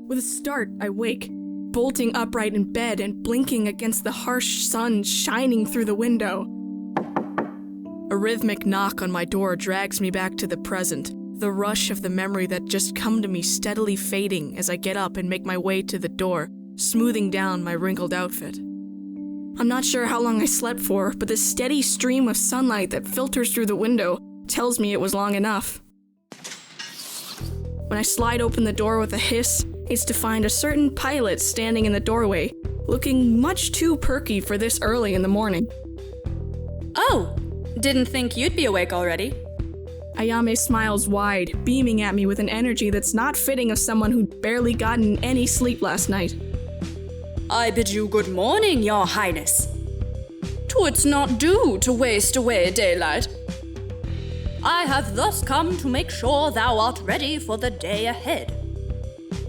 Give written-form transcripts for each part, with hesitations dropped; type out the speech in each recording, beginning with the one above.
With a start, I wake, bolting upright in bed and blinking against the harsh sun shining through the window. A rhythmic knock on my door drags me back to the present, the rush of the memory that just come to me steadily fading as I get up and make my way to the door, smoothing down my wrinkled outfit. I'm not sure how long I slept for, but the steady stream of sunlight that filters through the window tells me it was long enough. When I slide open the door with a hiss, it's to find a certain pilot standing in the doorway, looking much too perky for this early in the morning. Oh, didn't think you'd be awake already. Ayame smiles wide, beaming at me with an energy that's not fitting of someone who'd barely gotten any sleep last night. I bid you good morning, your highness. 'Twould not do to waste away daylight. I have thus come to make sure thou art ready for the day ahead.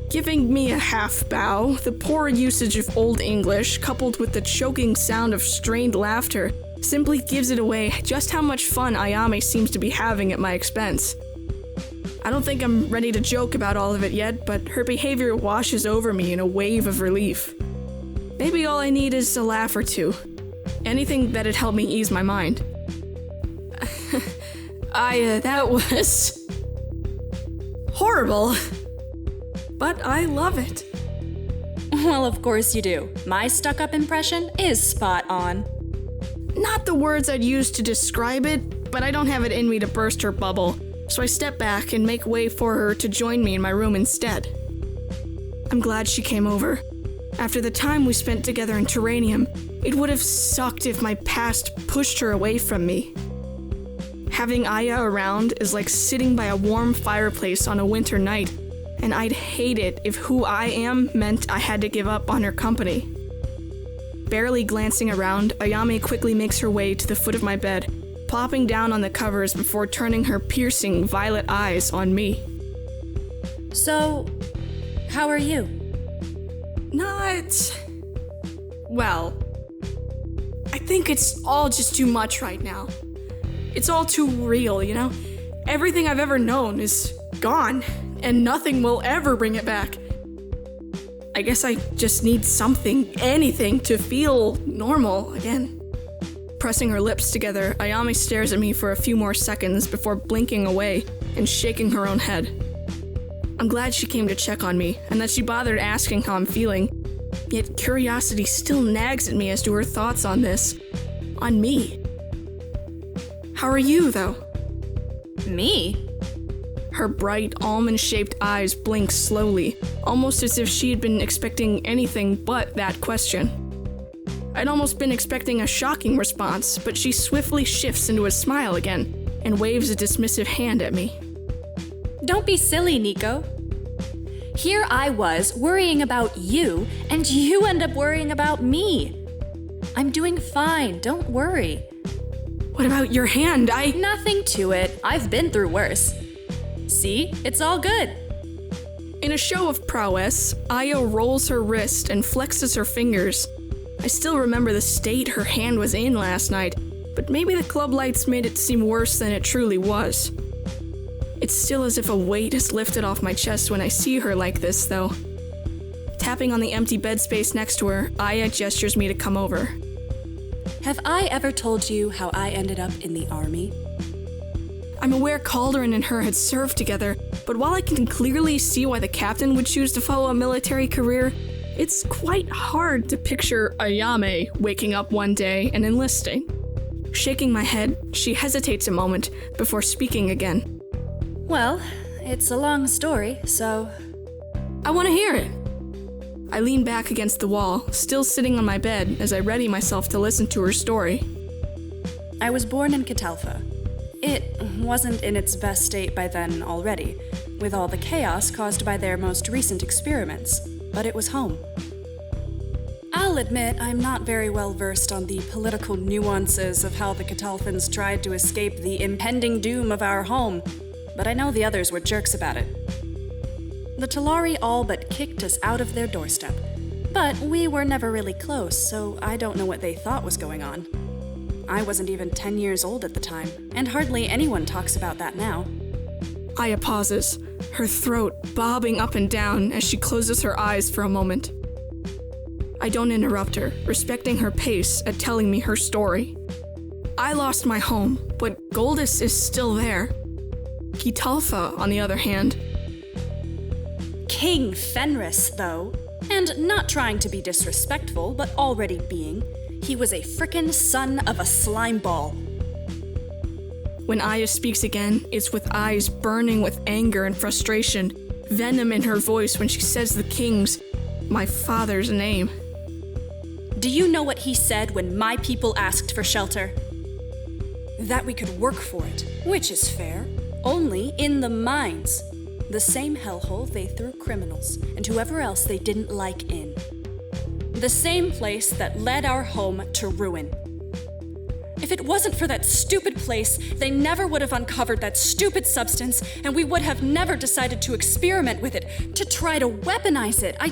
Giving me a half bow, the poor usage of Old English, coupled with the choking sound of strained laughter, simply gives it away just how much fun Ayame seems to be having at my expense. I don't think I'm ready to joke about all of it yet, but her behavior washes over me in a wave of relief. Maybe all I need is a laugh or two. Anything that'd help me ease my mind. That was horrible. But I love it. Well, of course you do. My stuck-up impression is spot on. Not the words I'd use to describe it, but I don't have it in me to burst her bubble, so I step back and make way for her to join me in my room instead. I'm glad she came over. After the time we spent together in Terranium, it would have sucked if my past pushed her away from me. Having Aya around is like sitting by a warm fireplace on a winter night, and I'd hate it if who I am meant I had to give up on her company. Barely glancing around, Ayame quickly makes her way to the foot of my bed, plopping down on the covers before turning her piercing violet eyes on me. So, how are you? Well, I think it's all just too much right now. It's all too real, you know? Everything I've ever known is gone, and nothing will ever bring it back. I guess I just need something, anything, to feel normal again. Pressing her lips together, Ayame stares at me for a few more seconds before blinking away and shaking her own head. I'm glad she came to check on me, and that she bothered asking how I'm feeling, yet curiosity still nags at me as to her thoughts on this. On me. How are you, though? Me? Her bright, almond-shaped eyes blink slowly, almost as if she had been expecting anything but that question. I'd almost been expecting a shocking response, but she swiftly shifts into a smile again and waves a dismissive hand at me. Don't be silly, Nico. Here I was worrying about you, and you end up worrying about me. I'm doing fine, don't worry. What about your hand? Nothing to it. I've been through worse. See? It's all good. In a show of prowess, Aya rolls her wrist and flexes her fingers. I still remember the state her hand was in last night, but maybe the club lights made it seem worse than it truly was. It's still as if a weight is lifted off my chest when I see her like this, though. Tapping on the empty bed space next to her, Aya gestures me to come over. Have I ever told you how I ended up in the army? I'm aware Calderon and her had served together, but while I can clearly see why the captain would choose to follow a military career, it's quite hard to picture Ayame waking up one day and enlisting. Shaking my head, she hesitates a moment before speaking again. Well, it's a long story, so... I want to hear it. I lean back against the wall, still sitting on my bed as I ready myself to listen to her story. I was born in Catalfa. It wasn't in its best state by then already, with all the chaos caused by their most recent experiments, but it was home. I'll admit I'm not very well versed on the political nuances of how the Catalfans tried to escape the impending doom of our home, but I know the others were jerks about it. The Talari all but kicked us out of their doorstep, but we were never really close, so I don't know what they thought was going on. I wasn't even 10 years old at the time, and hardly anyone talks about that now. Aya pauses, her throat bobbing up and down as she closes her eyes for a moment. I don't interrupt her, respecting her pace at telling me her story. I lost my home, but Goldus is still there. Kitalfa, on the other hand. King Fenris, though, and not trying to be disrespectful, but already being, he was a frickin' son of a slime ball. When Aya speaks again, it's with eyes burning with anger and frustration, venom in her voice when she says the king's, my father's name. Do you know what he said when my people asked for shelter? That we could work for it, which is fair, only in the mines. The same hellhole they threw criminals and whoever else they didn't like in. The same place that led our home to ruin. If it wasn't for that stupid place, they never would have uncovered that stupid substance, and we would have never decided to experiment with it, to try to weaponize it. I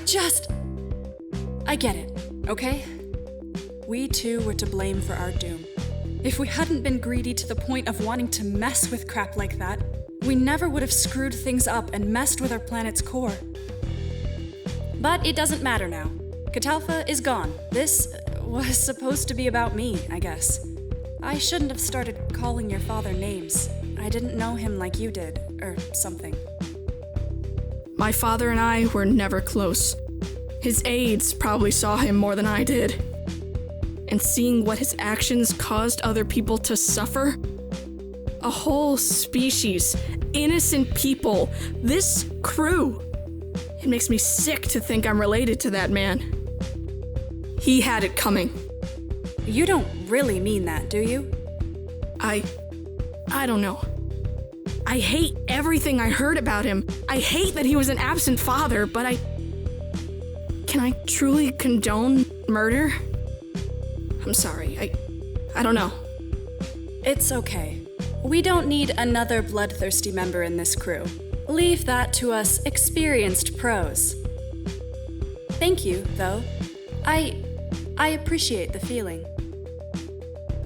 get it, okay? We too were to blame for our doom. If we hadn't been greedy to the point of wanting to mess with crap like that, we never would have screwed things up and messed with our planet's core. But it doesn't matter now. Kitalfa is gone. This was supposed to be about me, I guess. I shouldn't have started calling your father names. I didn't know him like you did, or something. My father and I were never close. His aides probably saw him more than I did. And seeing what his actions caused other people to suffer, a whole species, innocent people, this crew. It makes me sick to think I'm related to that man. He had it coming. You don't really mean that, do you? I don't know. I hate everything I heard about him. I hate that he was an absent father, but can I truly condone murder? I'm sorry, I don't know. It's okay. We don't need another bloodthirsty member in this crew. Leave that to us experienced pros. Thank you, though. I appreciate the feeling.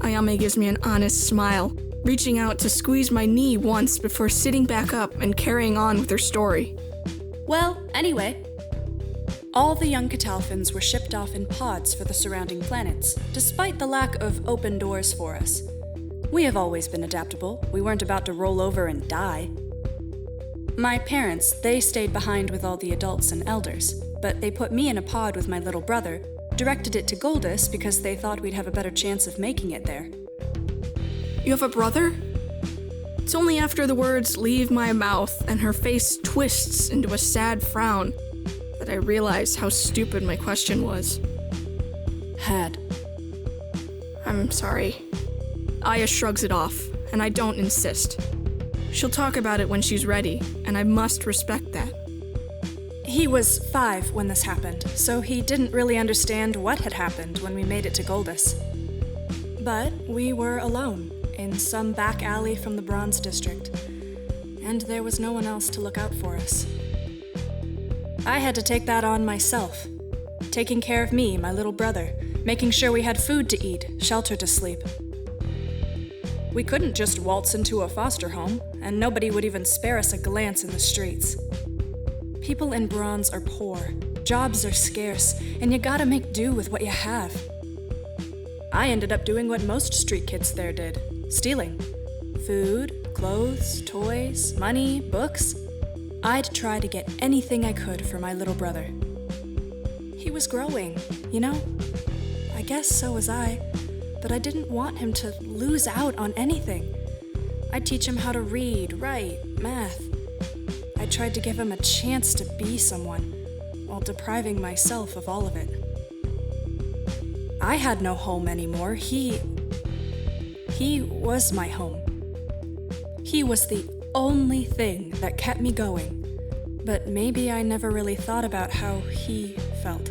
Ayame gives me an honest smile, reaching out to squeeze my knee once before sitting back up and carrying on with her story. Well, anyway, all the young Catalfans were shipped off in pods for the surrounding planets, despite the lack of open doors for us. We have always been adaptable. We weren't about to roll over and die. My parents, they stayed behind with all the adults and elders, but they put me in a pod with my little brother, directed it to Goldus because they thought we'd have a better chance of making it there. You have a brother? It's only after the words leave my mouth and her face twists into a sad frown that I realize how stupid my question was. Had. I'm sorry. Aya shrugs it off, and I don't insist. She'll talk about it when she's ready, and I must respect that. He was 5 when this happened, so he didn't really understand what had happened when we made it to Goldus. But we were alone, in some back alley from the Bronze District, and there was no one else to look out for us. I had to take that on myself, taking care of me, my little brother, making sure we had food to eat, shelter to sleep. We couldn't just waltz into a foster home, and nobody would even spare us a glance in the streets. People in Bronze are poor, jobs are scarce, and you gotta make do with what you have. I ended up doing what most street kids there did, stealing. Food, clothes, toys, money, books. I'd try to get anything I could for my little brother. He was growing, you know? I guess so was I, but I didn't want him to lose out on anything. I'd teach him how to read, write, math. I tried to give him a chance to be someone, while depriving myself of all of it. I had no home anymore. He was my home. He was the only thing that kept me going, but maybe I never really thought about how he felt.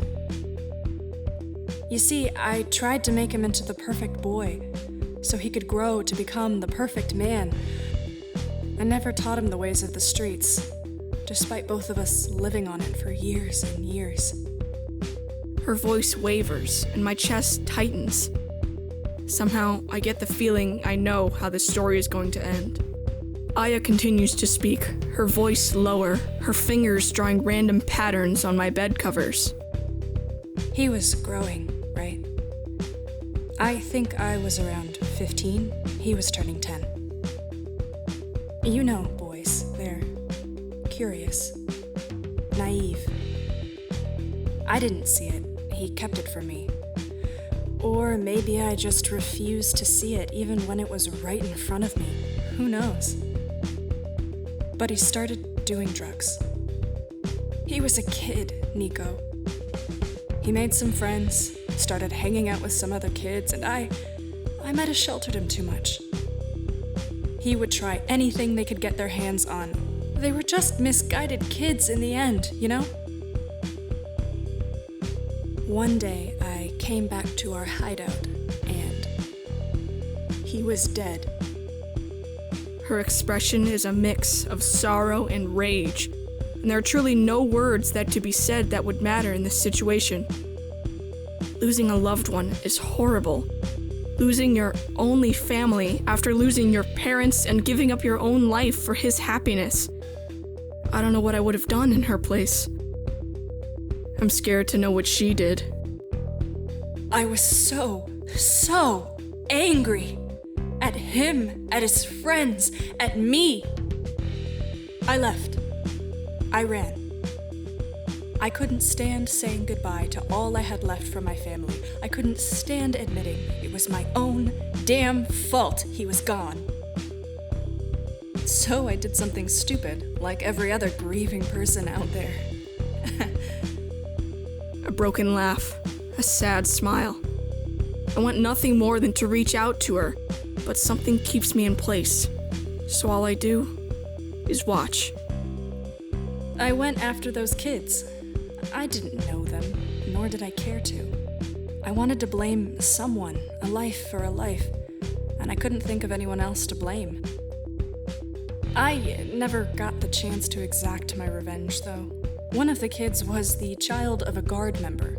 You see, I tried to make him into the perfect boy, so he could grow to become the perfect man. I never taught him the ways of the streets, despite both of us living on it for years and years. Her voice wavers, and my chest tightens. Somehow, I get the feeling I know how this story is going to end. Aya continues to speak, her voice lower, her fingers drawing random patterns on my bed covers. He was growing, right? I think I was around 15. He was turning 10. You know, boys, they're curious, naive. I didn't see it. He kept it from me. Or maybe I just refused to see it even when it was right in front of me. Who knows? But he started doing drugs. He was a kid, Nico. He made some friends, started hanging out with some other kids, and I might have sheltered him too much. He would try anything they could get their hands on. They were just misguided kids in the end, you know? One day, I came back to our hideout, and he was dead. Her expression is a mix of sorrow and rage, and there are truly no words that to be said that would matter in this situation. Losing a loved one is horrible. Losing your only family after losing your parents and giving up your own life for his happiness. I don't know what I would have done in her place. I'm scared to know what she did. I was so angry. At him, at his friends, at me. I left. I ran. I couldn't stand saying goodbye to all I had left from my family. I couldn't stand admitting it was my own damn fault he was gone. So I did something stupid, like every other grieving person out there. A broken laugh, a sad smile. I want nothing more than to reach out to her, but something keeps me in place. So all I do is watch. I went after those kids. I didn't know them, nor did I care to. I wanted to blame someone, a life for a life, and I couldn't think of anyone else to blame. I never got the chance to exact my revenge, though. One of the kids was the child of a guard member.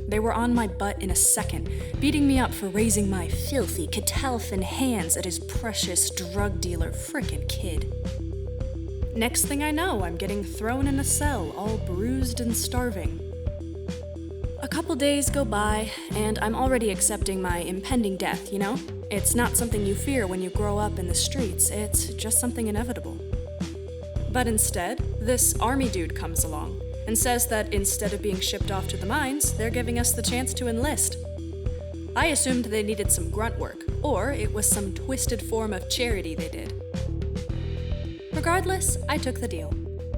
They were on my butt in a second, beating me up for raising my filthy Catalfan hands at his precious drug dealer frickin' kid. Next thing I know, I'm getting thrown in a cell, all bruised and starving. A couple days go by, and I'm already accepting my impending death, you know? It's not something you fear when you grow up in the streets, it's just something inevitable. But instead, this army dude comes along and says that instead of being shipped off to the mines, they're giving us the chance to enlist. I assumed they needed some grunt work, or it was some twisted form of charity they did. Regardless, I took the deal.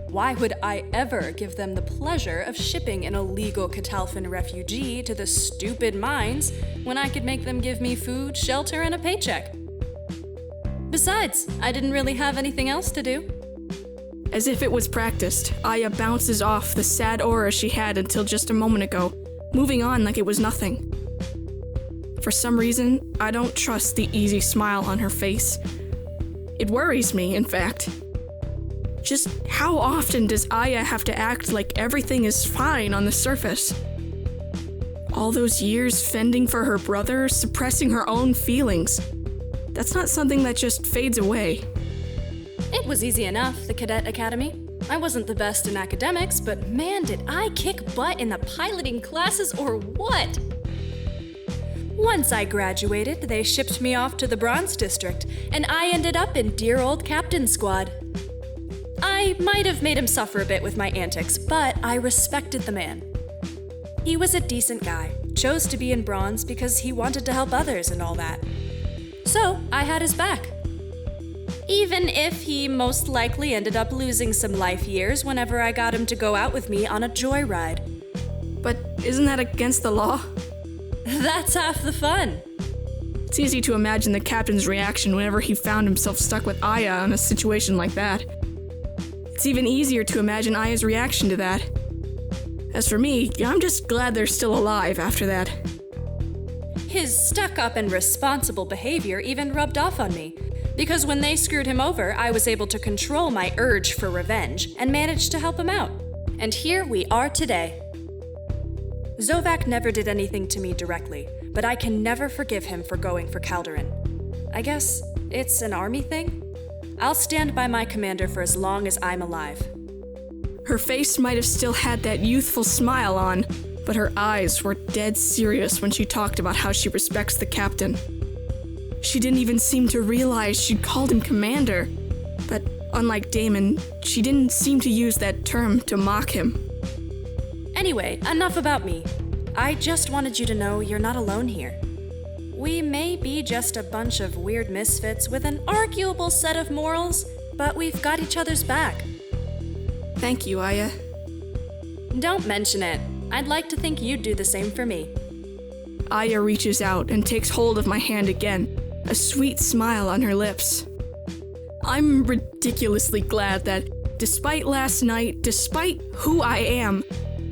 Why would I ever give them the pleasure of shipping an illegal Catalfan refugee to the stupid mines when I could make them give me food, shelter, and a paycheck? Besides, I didn't really have anything else to do. As if it was practiced, Aya bounces off the sad aura she had until just a moment ago, moving on like it was nothing. For some reason, I don't trust the easy smile on her face. It worries me, in fact. Just how often does Aya have to act like everything is fine on the surface? All those years fending for her brother, suppressing her own feelings. That's not something that just fades away. It was easy enough, the Cadet Academy. I wasn't the best in academics, but man, did I kick butt in the piloting classes or what? Once I graduated, they shipped me off to the Bronze District, and I ended up in dear old Captain's Squad. I might have made him suffer a bit with my antics, but I respected the man. He was a decent guy, chose to be in Bronze because he wanted to help others and all that. So I had his back. Even if he most likely ended up losing some life years whenever I got him to go out with me on a joyride. But isn't that against the law? That's half the fun. It's easy to imagine the captain's reaction whenever he found himself stuck with Aya in a situation like that. It's even easier to imagine Aya's reaction to that. As for me, I'm just glad they're still alive after that. His stuck-up and responsible behavior even rubbed off on me, because when they screwed him over, I was able to control my urge for revenge and managed to help him out. And here we are today. Zovac never did anything to me directly, but I can never forgive him for going for Calderon. I guess it's an army thing? I'll stand by my commander for as long as I'm alive. Her face might have still had that youthful smile on, but her eyes were dead serious when she talked about how she respects the captain. She didn't even seem to realize she'd called him commander, but unlike Damon, she didn't seem to use that term to mock him. Anyway, enough about me. I just wanted you to know you're not alone here. We may be just a bunch of weird misfits with an arguable set of morals, but we've got each other's back. Thank you, Aya. Don't mention it. I'd like to think you'd do the same for me. Aya reaches out and takes hold of my hand again, a sweet smile on her lips. I'm ridiculously glad that, despite last night, despite who I am,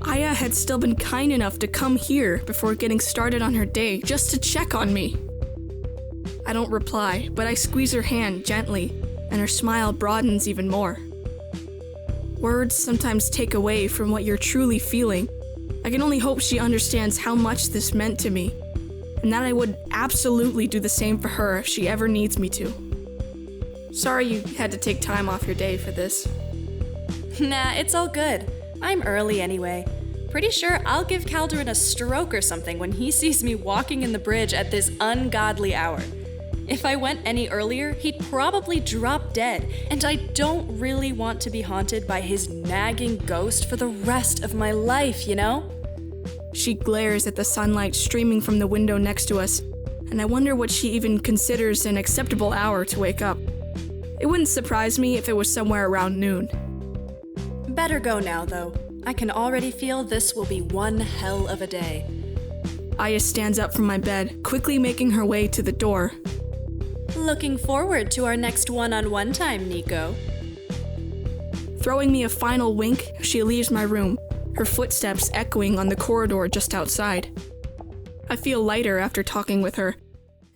Aya had still been kind enough to come here before getting started on her day just to check on me. I don't reply, but I squeeze her hand gently, and her smile broadens even more. Words sometimes take away from what you're truly feeling. I can only hope she understands how much this meant to me, and that I would absolutely do the same for her if she ever needs me to. Sorry you had to take time off your day for this. Nah, it's all good. I'm early anyway. Pretty sure I'll give Calderon a stroke or something when he sees me walking in the bridge at this ungodly hour. If I went any earlier, he'd probably drop dead, and I don't really want to be haunted by his nagging ghost for the rest of my life, you know? She glares at the sunlight streaming from the window next to us, and I wonder what she even considers an acceptable hour to wake up. It wouldn't surprise me if it was somewhere around noon. Better go now, though. I can already feel this will be one hell of a day. Aya stands up from my bed, quickly making her way to the door. Looking forward to our next one-on-one time, Nico. Throwing me a final wink, she leaves my room, her footsteps echoing on the corridor just outside. I feel lighter after talking with her,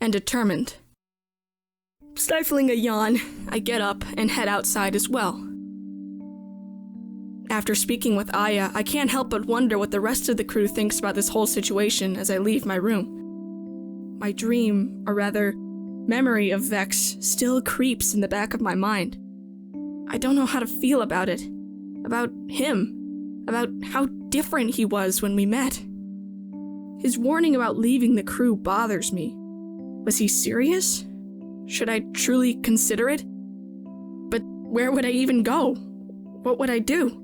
and determined. Stifling a yawn, I get up and head outside as well. After speaking with Aya, I can't help but wonder what the rest of the crew thinks about this whole situation as I leave my room. My dream, or rather, memory of Vex still creeps in the back of my mind. I don't know how to feel about it, about him, about how different he was when we met. His warning about leaving the crew bothers me. Was he serious? Should I truly consider it? But where would I even go? What would I do?